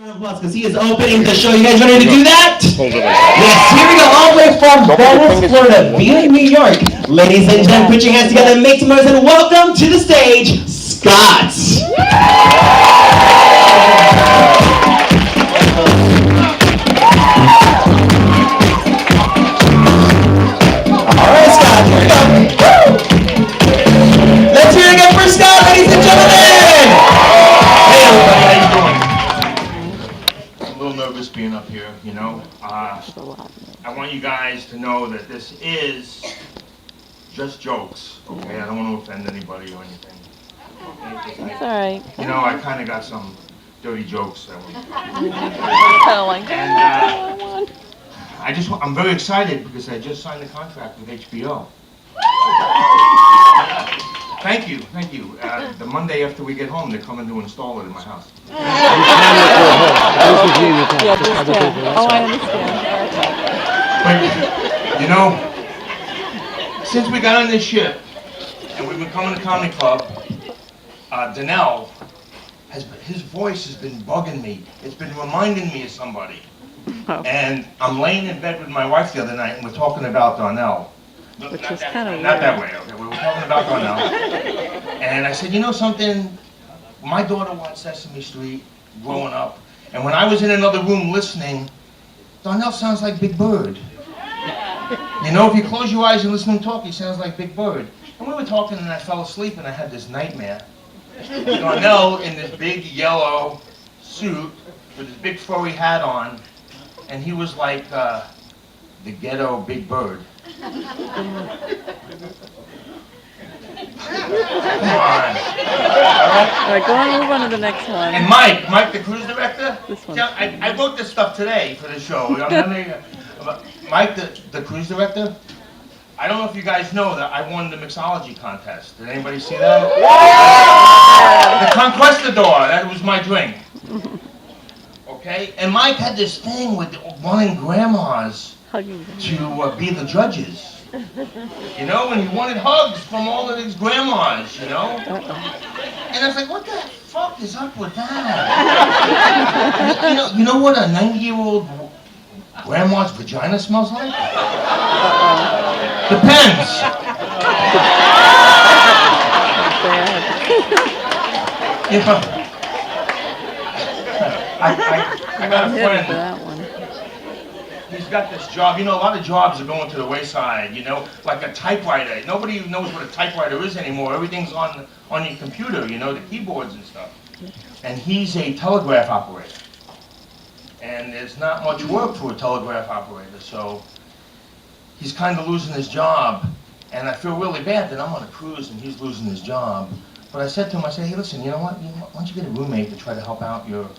Because he is opening the show. You guys ready to do that? Hold it. Yes, here we go, all the way from Venice, Florida, via New York. Ladies and gentlemen, put your hands together and make some noise and welcome to the stage, Scott. All right, Scott, here we go. Woo! Let's hear it again for Scott, ladies and gentlemen. Hey everybody, how you doing? I'm a little nervous being up here, you know. I want you guys to know that this is just jokes, okay? I don't want to offend anybody or anything. Okay? It's alright. You know, I kind of got some dirty jokes that we... And I'm very excited because I just signed a contract with HBO. Thank you, thank you. The Monday after we get home, they're coming to install it in my house. Oh, I understand. But, you know, since we got on this ship, and we've been coming to Comedy Club, Donnell, his voice has been bugging me. It's been reminding me of somebody. Oh. And I'm laying in bed with my wife the other night, and we're talking about Donnell. Which is kind of weird. Not that way, okay? We were talking about Donnell. And I said, you know something? My daughter watched Sesame Street growing up, and when I was in another room listening, Donnell sounds like Big Bird. You know, if you close your eyes and listen to him talk, he sounds like Big Bird. And we were talking, and I fell asleep, and I had this nightmare. Donnell in this big yellow suit with his big furry hat on, and he was like the ghetto Big Bird. Come on. All right, go on, move on to the next one. And Mike, the cruise director. This one. I wrote this stuff today for the show. Mike, the cruise director. I don't know if you guys know that I won the mixology contest. Did anybody see that? Yeah! The Conquistador. That was my drink. Okay, and Mike had this thing with wanting grandmas to be the judges. You know, and he wanted hugs from all of his grandmas, you know? And I was like, what the fuck is up with that? You know what a 90-year-old grandma's vagina smells like? Depends. You know, I got a friend. He's got this job. You know, a lot of jobs are going to the wayside, you know, like a typewriter. Nobody knows what a typewriter is anymore. Everything's on your computer, you know, the keyboards and stuff. And he's a telegraph operator. And there's not much work for a telegraph operator, so he's kind of losing his job. And I feel really bad that I'm on a cruise and he's losing his job. But I said to him, I said, hey, listen, you know what? Why don't you get a roommate to try to help out your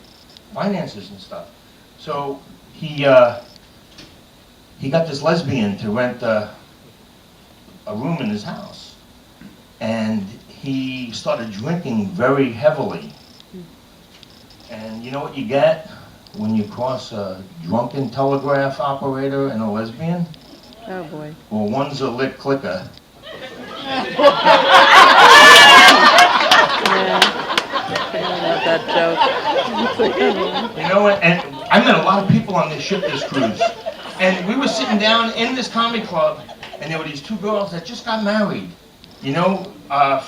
finances and stuff? So he got this lesbian to rent a room in his house. And he started drinking very heavily. And you know what you get when you cross a drunken telegraph operator and a lesbian? Oh boy. Well, one's a lick clicker. Yeah. I love that joke. It's a good one. You know, and I met a lot of people on this ship, this cruise. And we were sitting down in this comedy club, and there were these two girls that just got married. You know,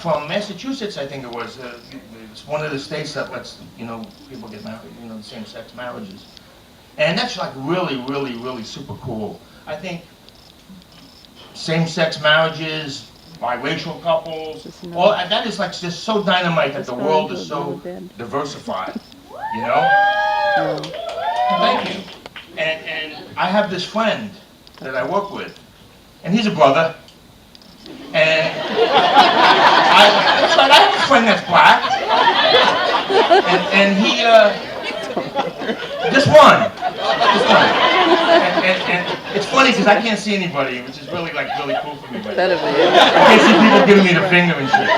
from Massachusetts, I think it was. It's one of the states that lets, you know, people get married, you know, the same-sex marriages. And that's like really, really, really super cool. I think same-sex marriages, biracial couples, all that is like just so dynamite that the world is so diversified, you know? Thank you. And I have this friend that I work with, and he's a brother. And I have a friend that's black, and he, just one. And it's funny because I can't see anybody, which is really cool for me. But I can't see people giving me the finger and shit.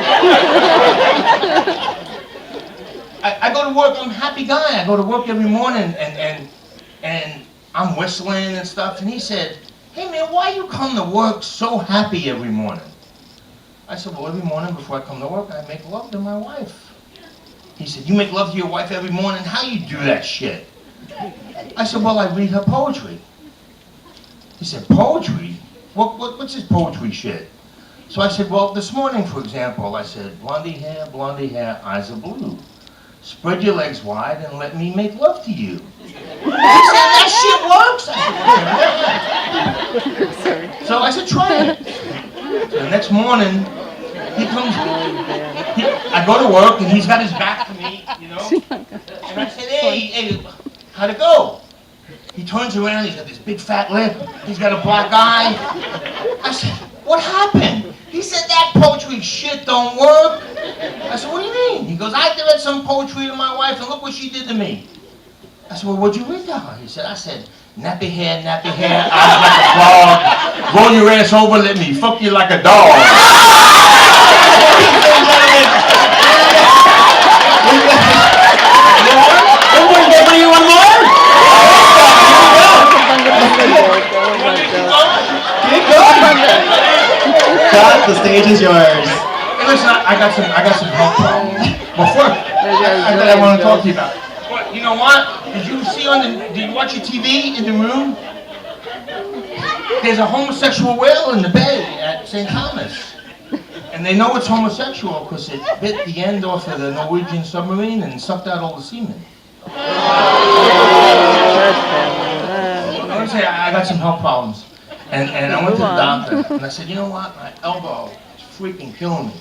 I go to work, I'm a happy guy. I go to work every morning and I'm whistling and stuff. And he said, hey man, why you come to work so happy every morning? I said, well, every morning before I come to work, I make love to my wife. He said, you make love to your wife every morning? How you do that shit? I said, well, I read her poetry. He said, poetry? What's his poetry shit? So I said, well, this morning, for example, I said, blondie hair, eyes are blue. Spread your legs wide and let me make love to you. He said, that shit works. I said, yeah. So I said, try it. So the next morning, he comes, I go to work and he's got his back to me, you know. And I said, hey, how'd it go? He turns around, he's got this big fat lip, he's got a black eye. I said, what happened? He said, that poetry shit don't work. I said, what do you mean? He goes, I read some poetry to my wife and look what she did to me. I said, well, what'd you read to her? He said, I said, nappy hair, eyes like a frog, roll your ass over, let me fuck you like a dog. You want more? Keep going. Scott, the stage is yours. Hey, listen, I got some health problems. Before, that I want to talk to you about. But you know what? Did you watch your TV in the room? There's a homosexual whale in the bay at St. Thomas. And they know it's homosexual because it bit the end off of the Norwegian submarine and sucked out all the semen. I got some health problems. And I went to the doctor and I said, you know what? My elbow is freaking killing me.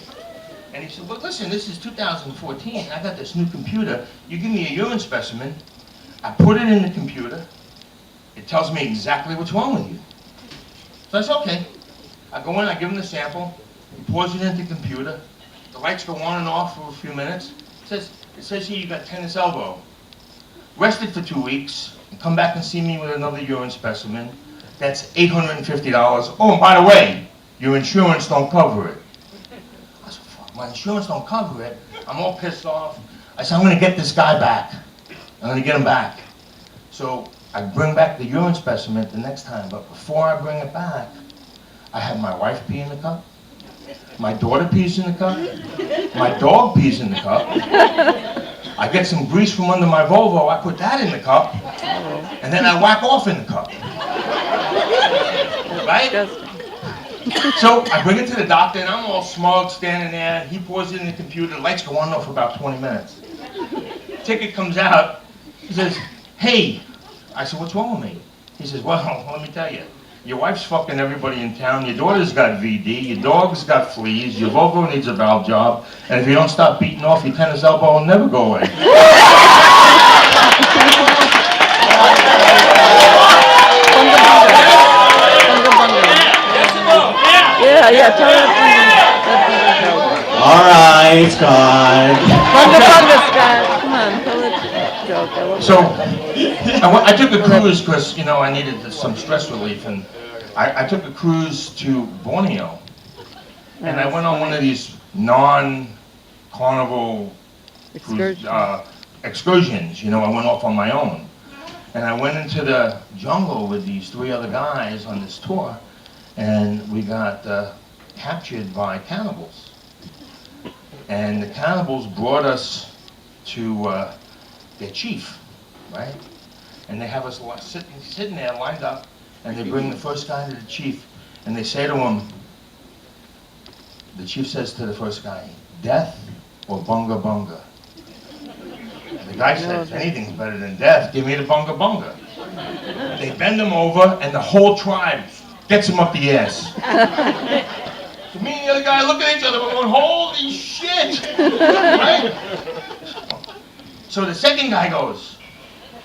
And he said, well, listen, this is 2014. I got this new computer. You give me a urine specimen. I put it in the computer. It tells me exactly what's wrong with you. So I said, okay. I go in, I give him the sample. He pours it into the computer. The lights go on and off for a few minutes. It says here you got tennis elbow. Rested for 2 weeks. And come back and see me with another urine specimen. That's $850. Oh, and by the way, your insurance don't cover it. I said, fuck, my insurance don't cover it. I'm all pissed off. I said, I'm going to get this guy back. I'm going to get him back. So I bring back the urine specimen the next time. But before I bring it back, I have my wife pee in the cup. My daughter pees in the cup. My dog pees in the cup. I get some grease from under my Volvo. I put that in the cup. And then I whack off in the cup. Right? So I bring it to the doctor and I'm all smug standing there. He pours it in the computer. The lights go on and off for about 20 minutes. Ticket comes out. He says, hey. I said, what's wrong with me? He says, well, let me tell you. Your wife's fucking everybody in town. Your daughter's got VD. Your dog's got fleas. Your Volvo needs a valve job. And if you don't stop beating off your tennis elbow, it'll never go away. Yeah, tell that All right, Scott. Scott. Come on, tell the joke. So, I took a cruise because, you know, I needed some stress relief, and I took a cruise to Borneo, and I went on one of these non-carnival excursions. You know, I went off on my own, and I went into the jungle with these 3 other guys on this tour, and we got captured by cannibals, and the cannibals brought us to their chief, right? And they have us sitting there lined up, and they bring the first guy to the chief, and they say to him, the chief says to the first guy, death or bunga bunga? And the guy says, anything's better than death, give me the bunga bunga. They bend him over, and the whole tribe gets him up the ass. So me and the other guy look at each other, we're going, holy shit! Right? So the second guy goes,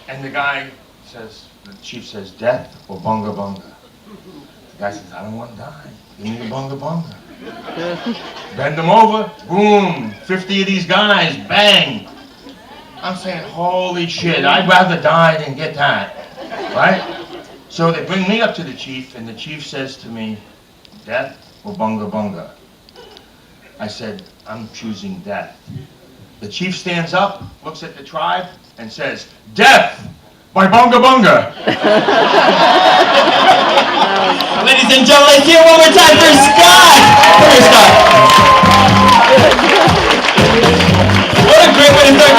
and the guy says, the chief says, death or bunga bunga? The guy says, I don't want to die. Give me the bunga bunga. Bend them over, boom, 50 of these guys, bang. I'm saying, holy shit, I'd rather die than get that, right? So they bring me up to the chief, and the chief says to me, death or bunga bunga? I said, I'm choosing death. The chief stands up, looks at the tribe, and says, death by bunga bunga. Ladies and gentlemen, let's hear it one more time for Scott. What a great way to start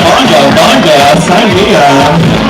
Bongo, bongo, sangria.